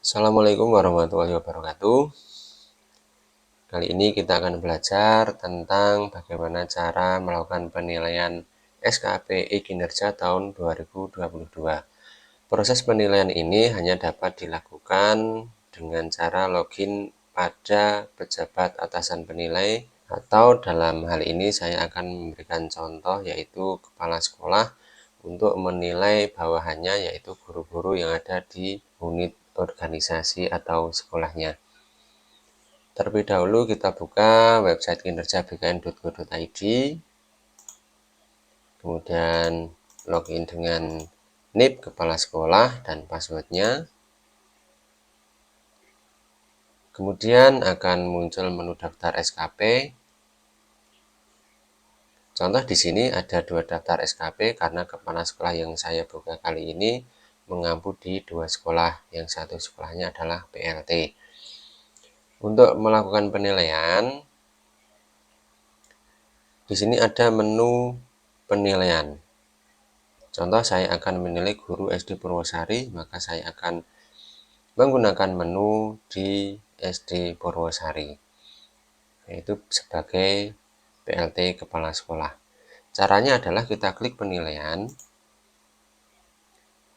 Assalamualaikum warahmatullahi wabarakatuh. Kali ini kita akan belajar tentang bagaimana cara melakukan penilaian SKPI kinerja tahun 2022. Proses penilaian ini hanya dapat dilakukan dengan cara login pada pejabat atasan penilai, atau dalam hal ini saya akan memberikan contoh yaitu kepala sekolah untuk menilai bawahannya, yaitu guru-guru yang ada di unit organisasi atau sekolahnya. Terlebih dahulu kita buka website kinerja.bkn.go.id, kemudian login dengan NIP kepala sekolah dan passwordnya. Kemudian akan muncul menu daftar SKP. Contoh di sini ada 2 daftar SKP karena kepala sekolah yang saya buka kali ini mengampu di 2 sekolah. Yang satu sekolahnya adalah PLT. Untuk melakukan penilaian, di sini ada menu penilaian. Contoh, saya akan menilai guru SD Purwosari, maka saya akan menggunakan menu di SD Purwosari, yaitu sebagai PLT kepala sekolah. Caranya adalah kita klik penilaian.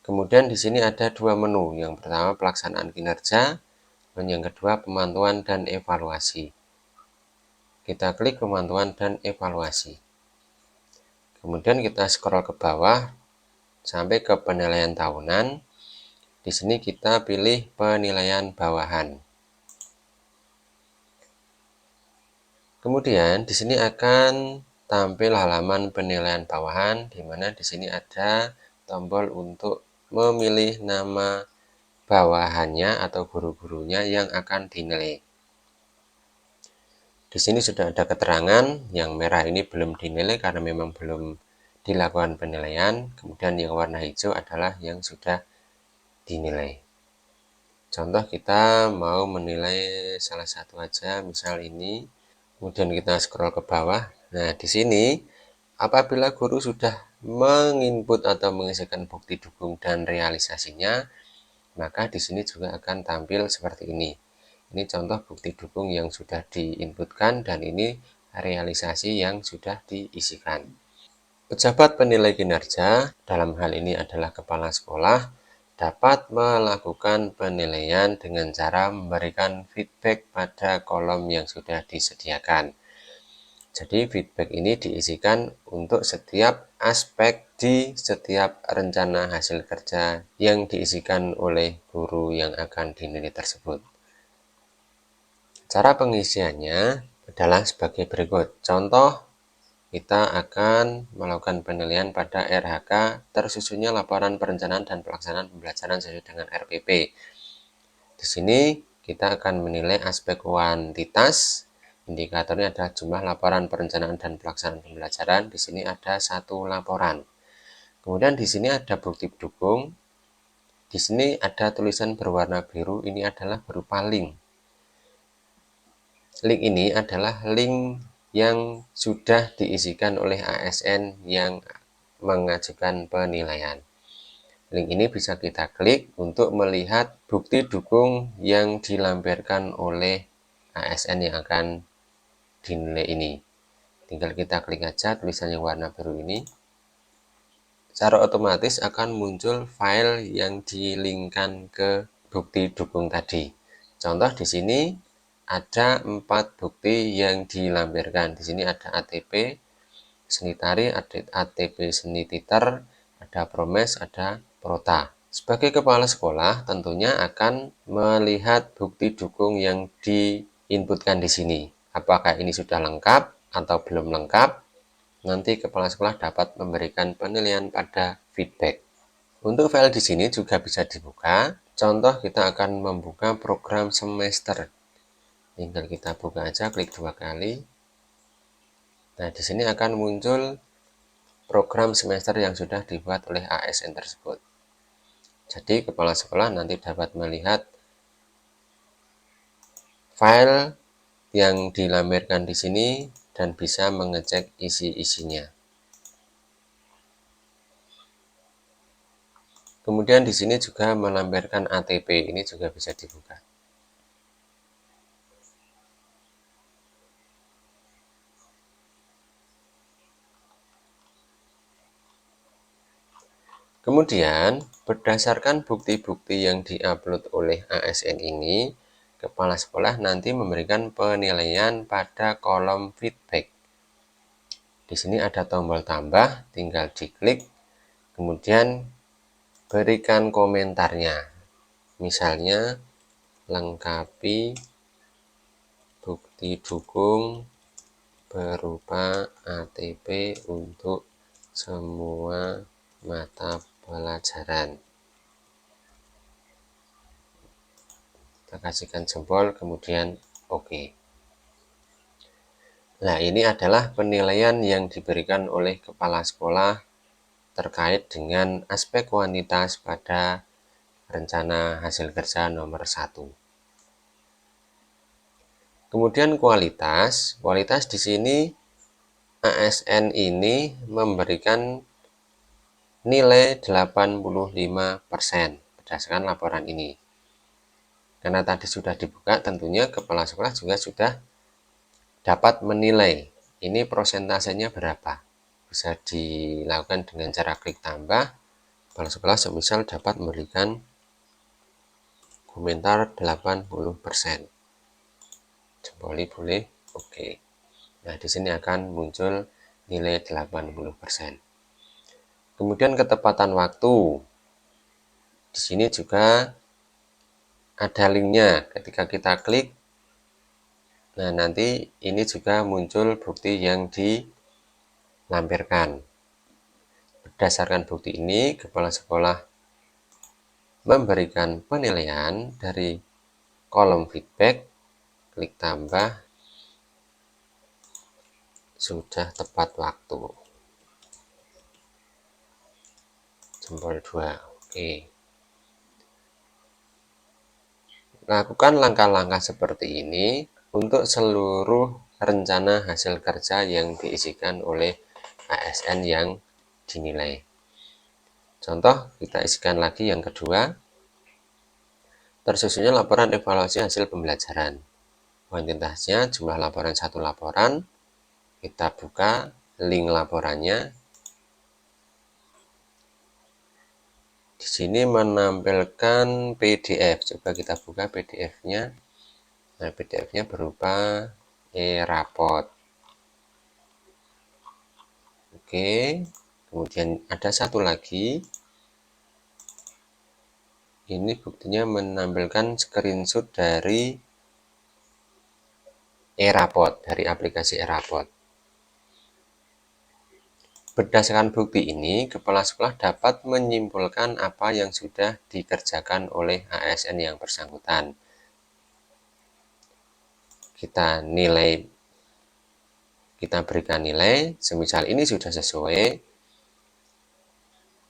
Kemudian di sini ada 2 menu. Yang pertama pelaksanaan kinerja, dan yang kedua pemantauan dan evaluasi. Kita klik pemantauan dan evaluasi. Kemudian kita scroll ke bawah sampai ke penilaian tahunan. Di sini kita pilih penilaian bawahan. Kemudian di sini akan tampil halaman penilaian bawahan, di mana di sini ada tombol untuk memilih nama bawahannya atau guru-gurunya yang akan dinilai. Di sini sudah ada keterangan, yang merah ini belum dinilai karena memang belum dilakukan penilaian. Kemudian yang warna hijau adalah yang sudah dinilai. Contoh, kita mau menilai salah satu aja, misal ini. Kemudian kita scroll ke bawah. Nah, di sini apabila guru sudah menginput atau mengisikan bukti dukung dan realisasinya, maka di sini juga akan tampil seperti ini. Ini contoh bukti dukung yang sudah diinputkan dan ini realisasi yang sudah diisikan. Pejabat penilai kinerja, dalam hal ini adalah kepala sekolah, dapat melakukan penilaian dengan cara memberikan feedback pada kolom yang sudah disediakan. Jadi feedback ini diisikan untuk setiap aspek di setiap rencana hasil kerja yang diisikan oleh guru yang akan dinilai tersebut. Cara pengisiannya adalah sebagai berikut. Contoh, kita akan melakukan penilaian pada RHK tersusunnya laporan perencanaan dan pelaksanaan pembelajaran sesuai dengan RPP. Di sini kita akan menilai aspek kuantitas. Indikatornya adalah jumlah laporan perencanaan dan pelaksanaan pembelajaran. Di sini ada 1 laporan. Kemudian di sini ada bukti dukung. Di sini ada tulisan berwarna biru, ini adalah berupa link. Link ini adalah link yang sudah diisikan oleh ASN yang mengajukan penilaian. Link ini bisa kita klik untuk melihat bukti dukung yang dilampirkan oleh ASN yang akan dinilai ini. Tinggal kita klik aja tulisan yang warna biru ini. Secara otomatis akan muncul file yang dilingkan ke bukti dukung tadi. Contoh di sini ada 4 bukti yang dilampirkan. Di sini ada ATP seni tari, ada ATP seni teater, ada promes, ada prota. Sebagai kepala sekolah tentunya akan melihat bukti dukung yang diinputkan di sini. Apakah ini sudah lengkap atau belum lengkap? Nanti kepala sekolah dapat memberikan penilaian pada feedback. Untuk file di sini juga bisa dibuka. Contoh, kita akan membuka program semester. Tinggal kita buka aja, klik 2 kali. Nah, di sini akan muncul program semester yang sudah dibuat oleh ASN tersebut. Jadi kepala sekolah nanti dapat melihat file yang dilampirkan di sini dan bisa mengecek isi-isinya. Kemudian di sini juga melampirkan ATP, ini juga bisa dibuka. Kemudian, berdasarkan bukti-bukti yang diupload oleh ASN ini, kepala sekolah nanti memberikan penilaian pada kolom feedback. Di sini ada tombol tambah, tinggal diklik, kemudian berikan komentarnya. Misalnya, lengkapi bukti dukung berupa ATP untuk semua mata pelajaran. Kita kasihkan jempol, kemudian oke. Nah, ini adalah penilaian yang diberikan oleh kepala sekolah terkait dengan aspek kuantitas pada rencana hasil kerja nomor 1. Kemudian kualitas di sini ASN ini memberikan nilai 85% berdasarkan laporan ini. Karena tadi sudah dibuka, tentunya kepala sekolah juga sudah dapat menilai ini prosentasenya berapa. Bisa dilakukan dengan cara klik tambah. Kepala sekolah semisal dapat memberikan komentar 80%. Jempoli boleh, oke. Nah, di sini akan muncul nilai 80%. Kemudian ketepatan waktu. Di sini juga ada linknya. Ketika kita klik, nah nanti ini juga muncul bukti yang dilampirkan. Berdasarkan bukti ini, kepala sekolah memberikan penilaian dari kolom feedback, klik tambah, sudah tepat waktu. Jempol 2, oke. Lakukan langkah-langkah seperti ini untuk seluruh rencana hasil kerja yang diisikan oleh ASN yang dinilai. Contoh, kita isikan lagi yang kedua. Tersusunnya laporan evaluasi hasil pembelajaran. Kuantitasnya jumlah laporan 1 laporan. Kita buka link laporannya. Di sini menampilkan PDF. Coba kita buka PDF-nya. Nah, PDF-nya berupa e-raport. Oke. Kemudian ada satu lagi. Ini buktinya menampilkan screenshot dari e-raport, dari aplikasi e-raport. Berdasarkan bukti ini, kepala sekolah dapat menyimpulkan apa yang sudah dikerjakan oleh ASN yang bersangkutan. Kita berikan nilai, semisal ini sudah sesuai,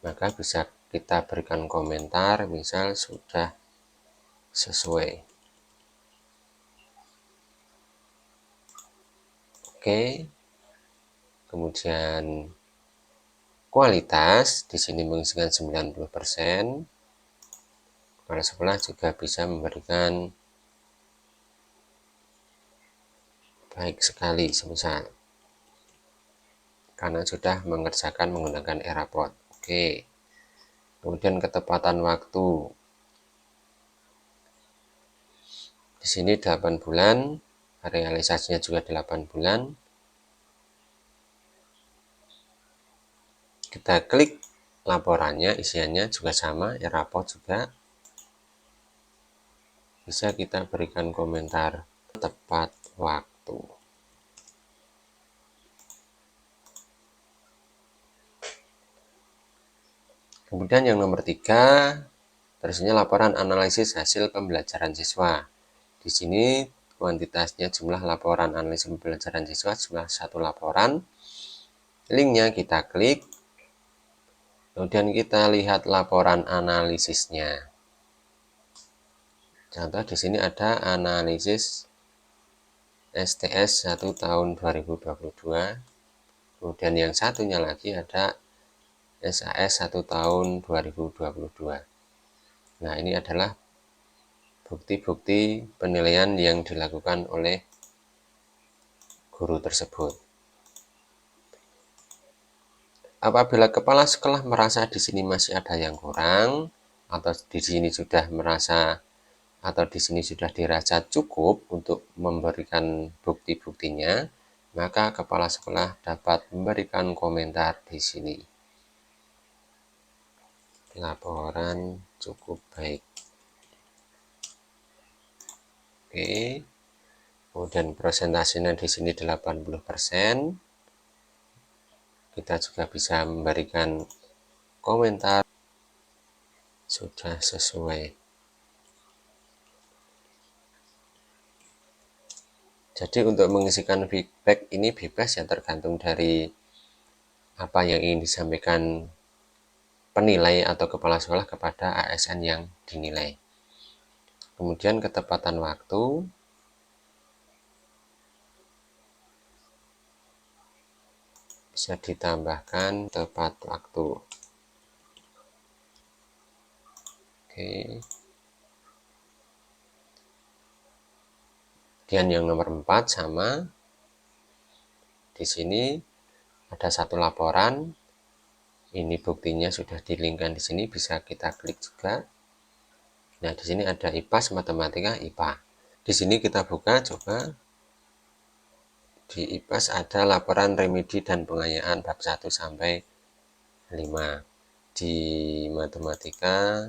maka bisa kita berikan komentar, misal sudah sesuai. Oke. Kemudian kualitas di sini mengisikan 90%. Kepala sekolah juga bisa memberikan baik sekali semisal karena sudah mengerjakan menggunakan e-raport. Oke. Kemudian ketepatan waktu. Di sini 8 bulan, realisasinya juga 8 bulan. Kita klik laporannya, isiannya juga sama, e-raport juga. Bisa kita berikan komentar tepat waktu. Kemudian yang nomor 3, terusnya laporan analisis hasil pembelajaran siswa. Di sini kuantitasnya jumlah laporan analisis pembelajaran siswa jumlah 1 laporan. Linknya kita klik. Kemudian kita lihat laporan analisisnya. Contoh di sini ada analisis STS 1 tahun 2022. Kemudian yang satunya lagi ada SAS 1 tahun 2022. Nah, ini adalah bukti-bukti penilaian yang dilakukan oleh guru tersebut. Apabila kepala sekolah merasa di sini masih ada yang kurang, atau di sini sudah merasa atau di sini sudah dirasa cukup untuk memberikan bukti-buktinya, maka kepala sekolah dapat memberikan komentar di sini. Laporan cukup baik. Oke. Kemudian presentasinya di sini 80%. Kita juga bisa memberikan komentar sudah sesuai. Jadi untuk mengisikan feedback ini bebas ya, tergantung dari apa yang ingin disampaikan penilai atau kepala sekolah kepada ASN yang dinilai. Kemudian ketepatan waktu. Bisa ditambahkan tepat waktu. Oke. Kemudian yang nomor 4 sama. Di sini ada satu laporan. Ini buktinya sudah di-linkkan di sini, bisa kita klik juga. Nah, di sini ada IPAS, matematika, IPA. Di sini kita buka coba. Di IPAS ada laporan remedi dan pengayaan bab 1 sampai 5. Di matematika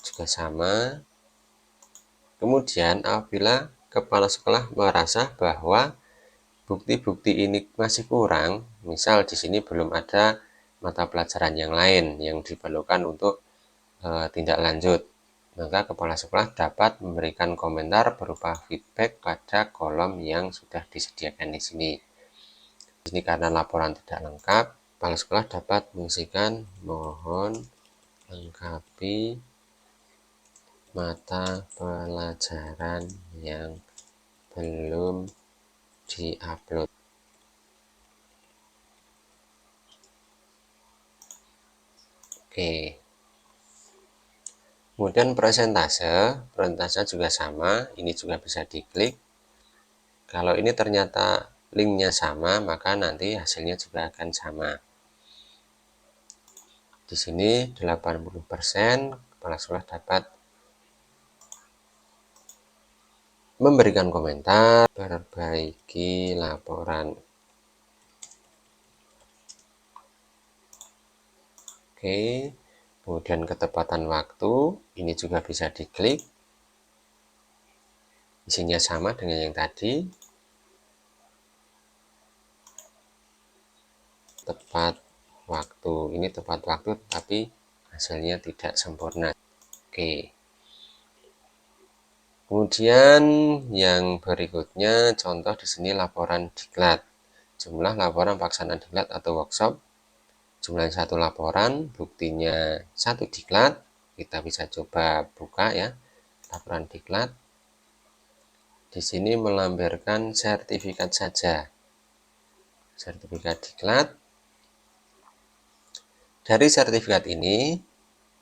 juga sama. Kemudian apabila kepala sekolah merasa bahwa bukti-bukti ini masih kurang, misal di sini belum ada mata pelajaran yang lain yang diperlukan untuk tindak lanjut, maka kepala sekolah dapat memberikan komentar berupa feedback pada kolom yang sudah disediakan di sini. Di sini karena laporan tidak lengkap, kepala sekolah dapat mengisikan mohon lengkapi mata pelajaran yang belum diupload. Oke. Kemudian presentase juga sama, ini juga bisa diklik. Kalau ini ternyata linknya sama, maka nanti hasilnya juga akan sama. Di sini 80% kepala sekolah dapat memberikan komentar, perbaiki laporan. Oke, kemudian ketepatan waktu, ini juga bisa diklik. Isinya sama dengan yang tadi. Tepat waktu, ini tepat waktu tapi hasilnya tidak sempurna. Oke. Kemudian yang berikutnya contoh di sini laporan diklat. Jumlah laporan pelaksanaan diklat atau workshop. Jumlah 1 laporan, buktinya 1 diklat. Kita bisa coba buka ya. Laporan diklat. Di sini melampirkan sertifikat saja. Sertifikat diklat. Dari sertifikat ini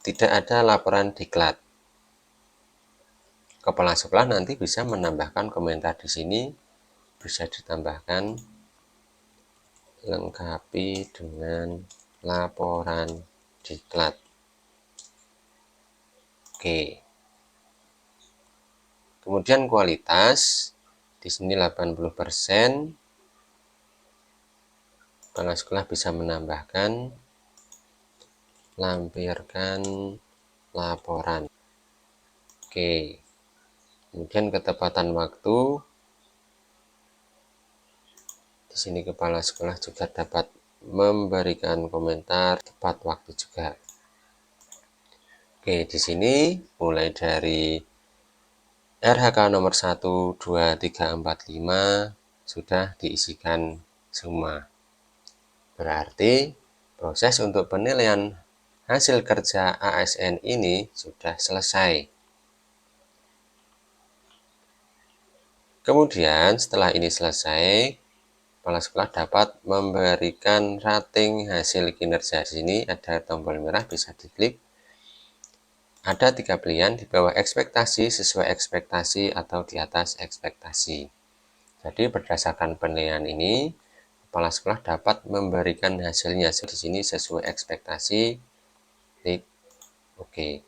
tidak ada laporan diklat. Kepala sekolah nanti bisa menambahkan komentar di sini, bisa ditambahkan lengkapi dengan laporan diklat. Oke. Kemudian kualitas di sini 80%. Kepala sekolah bisa menambahkan lampirkan laporan. Oke. Kemudian ketepatan waktu. Di sini kepala sekolah juga dapat memberikan komentar tepat waktu juga. Oke, di sini mulai dari RHK nomor 1, 2, 3, 4, 5 sudah diisikan semua. Berarti proses untuk penilaian hasil kerja ASN ini sudah selesai. Kemudian setelah ini selesai, kepala sekolah dapat memberikan rating hasil kinerja. Di sini ada tombol merah, bisa diklik. Ada 3 pilihan, di bawah ekspektasi, sesuai ekspektasi, atau di atas ekspektasi. Jadi berdasarkan penilaian ini, kepala sekolah dapat memberikan hasilnya. Di sini sesuai ekspektasi, klik OK.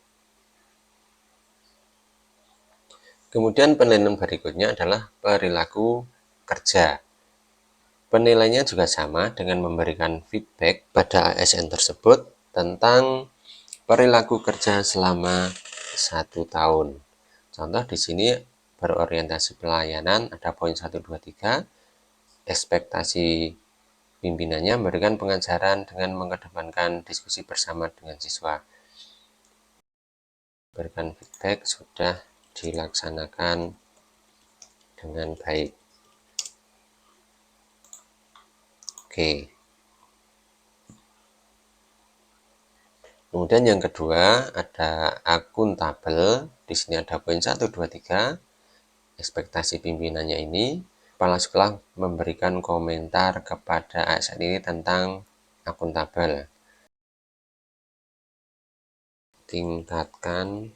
Kemudian penilaian berikutnya adalah perilaku kerja. Penilaiannya juga sama dengan memberikan feedback pada ASN tersebut tentang perilaku kerja selama 1 tahun. Contoh di sini berorientasi pelayanan, ada poin 1, 2, 3. Ekspektasi pimpinannya memberikan pengajaran dengan mengedepankan diskusi bersama dengan siswa. Berikan feedback sudah dilaksanakan dengan baik. Oke. Kemudian yang kedua ada akuntabel. Di sini ada poin 1, 2, 3. Ekspektasi pimpinannya ini, kepala sekolah memberikan komentar kepada ASN ini tentang akuntabel. Tingkatkan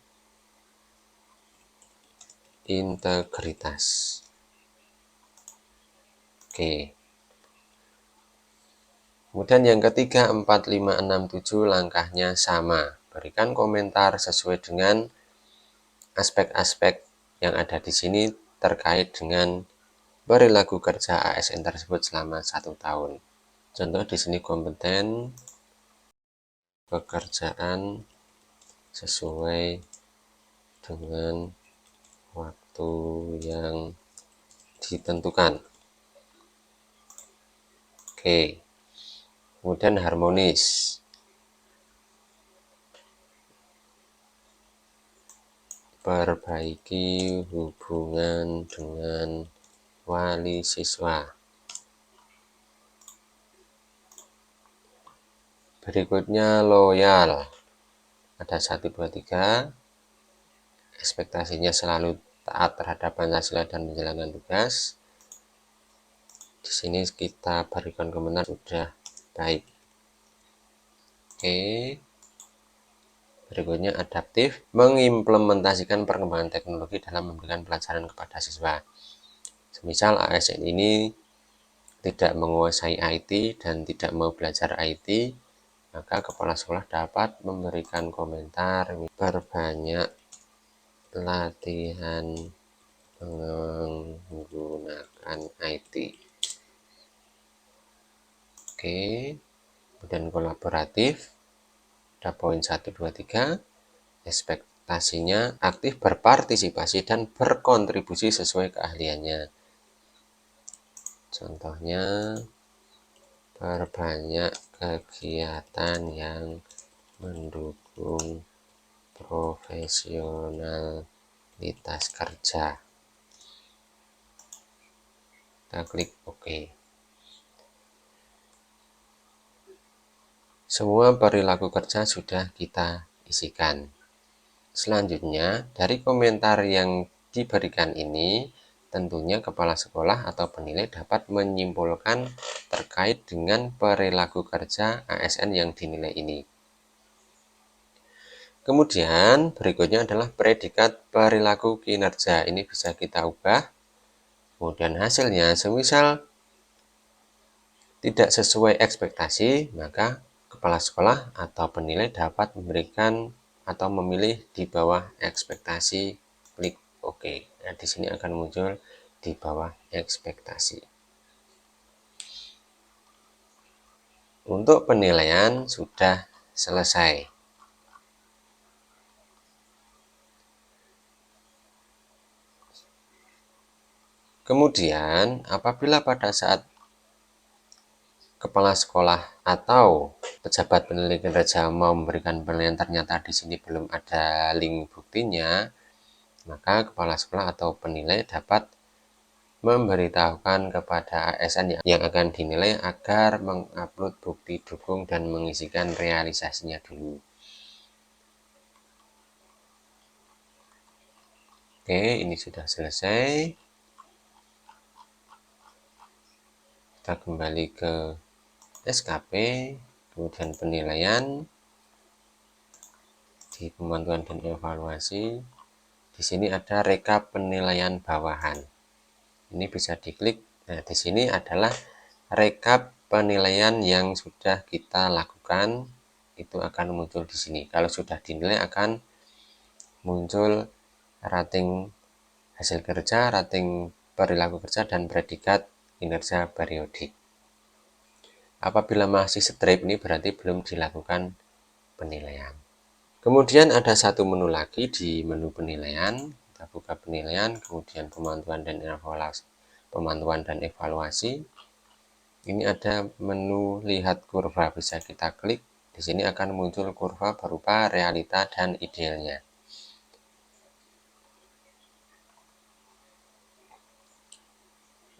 integritas. Oke. Kemudian yang ketiga, 4, 5, 6, 7 langkahnya sama. Berikan komentar sesuai dengan aspek-aspek yang ada di sini terkait dengan perilaku kerja ASN tersebut selama 1 tahun. Contoh di sini kompeten pekerjaan sesuai dengan waktu yang ditentukan. Oke. Kemudian harmonis. Perbaiki hubungan dengan wali siswa. Berikutnya loyal. Ada 1, 2, 3. Ekspektasinya selalu taat terhadap Pancasila dan menjalankan tugas. Di sini kita berikan komentar sudah baik. Oke. Berikutnya adaptif, mengimplementasikan perkembangan teknologi dalam memberikan pelajaran kepada siswa. Semisal ASN ini tidak menguasai IT dan tidak mau belajar IT, maka kepala sekolah dapat memberikan komentar, perbanyak latihan menggunakan IT. Oke. Kemudian kolaboratif, ada poin 1, 2, 3. Ekspektasinya aktif berpartisipasi dan berkontribusi sesuai keahliannya. Contohnya, perbanyak kegiatan yang mendukung profesionalitas kerja. Kita klik OK. Semua perilaku kerja sudah kita isikan. Selanjutnya, dari komentar yang diberikan ini, tentunya kepala sekolah atau penilai dapat menyimpulkan terkait dengan perilaku kerja ASN yang dinilai ini. Kemudian berikutnya adalah predikat perilaku kinerja. Ini bisa kita ubah. Kemudian hasilnya, semisal tidak sesuai ekspektasi, maka kepala sekolah atau penilai dapat memberikan atau memilih di bawah ekspektasi, klik OK. Nah, di sini akan muncul di bawah ekspektasi. Untuk penilaian sudah selesai. Kemudian, apabila pada saat kepala sekolah atau pejabat penilai kinerja mau memberikan penilaian ternyata di sini belum ada link buktinya, maka kepala sekolah atau penilai dapat memberitahukan kepada ASN yang akan dinilai agar mengupload bukti dukung dan mengisikan realisasinya dulu. Oke, ini sudah selesai. Kita kembali ke SKP, kemudian penilaian, di pemantauan dan evaluasi. Di sini ada rekap penilaian bawahan. Ini bisa diklik. Nah, di sini adalah rekap penilaian yang sudah kita lakukan. Itu akan muncul di sini. Kalau sudah dinilai akan muncul rating hasil kerja, rating perilaku kerja, dan predikat kinerja periodik. Apabila masih strip, ini berarti belum dilakukan penilaian. Kemudian ada satu menu lagi di menu penilaian. Kita buka penilaian, kemudian pemantauan dan evaluasi. Ini ada menu lihat kurva, bisa kita klik. Di sini akan muncul kurva berupa realita dan idealnya.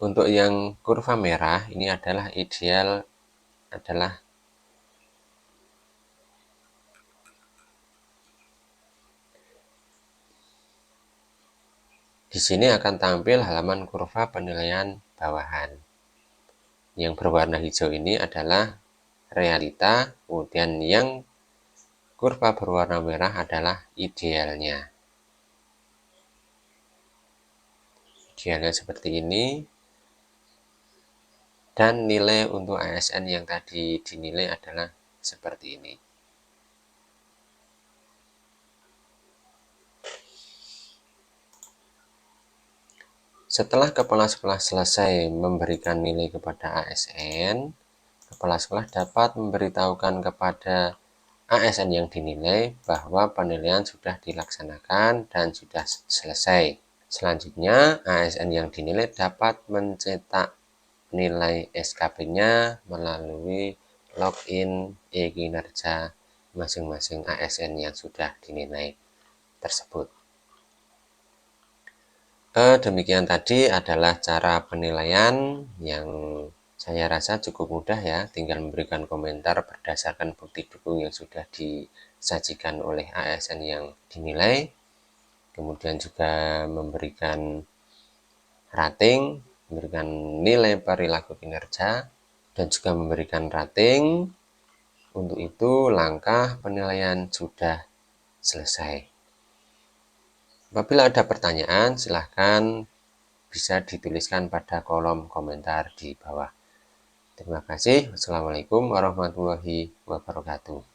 Untuk yang kurva merah, ini adalah ideal, adalah di sini akan tampil halaman kurva penilaian bawahan. Yang berwarna hijau ini adalah realita, kemudian yang kurva berwarna merah adalah idealnya. Idealnya seperti ini. Dan nilai untuk ASN yang tadi dinilai adalah seperti ini. Setelah kepala sekolah selesai memberikan nilai kepada ASN, kepala sekolah dapat memberitahukan kepada ASN yang dinilai bahwa penilaian sudah dilaksanakan dan sudah selesai. Selanjutnya, ASN yang dinilai dapat mencetak nilai SKP-nya melalui login e-kinerja masing-masing ASN yang sudah dinilai tersebut. Demikian tadi adalah cara penilaian yang saya rasa cukup mudah ya, tinggal memberikan komentar berdasarkan bukti dukung yang sudah disajikan oleh ASN yang dinilai, kemudian juga memberikan rating, memberikan nilai perilaku kinerja, dan juga memberikan rating. Untuk itu langkah penilaian sudah selesai. Apabila ada pertanyaan, silahkan bisa dituliskan pada kolom komentar di bawah. Terima kasih. Wassalamualaikum warahmatullahi wabarakatuh.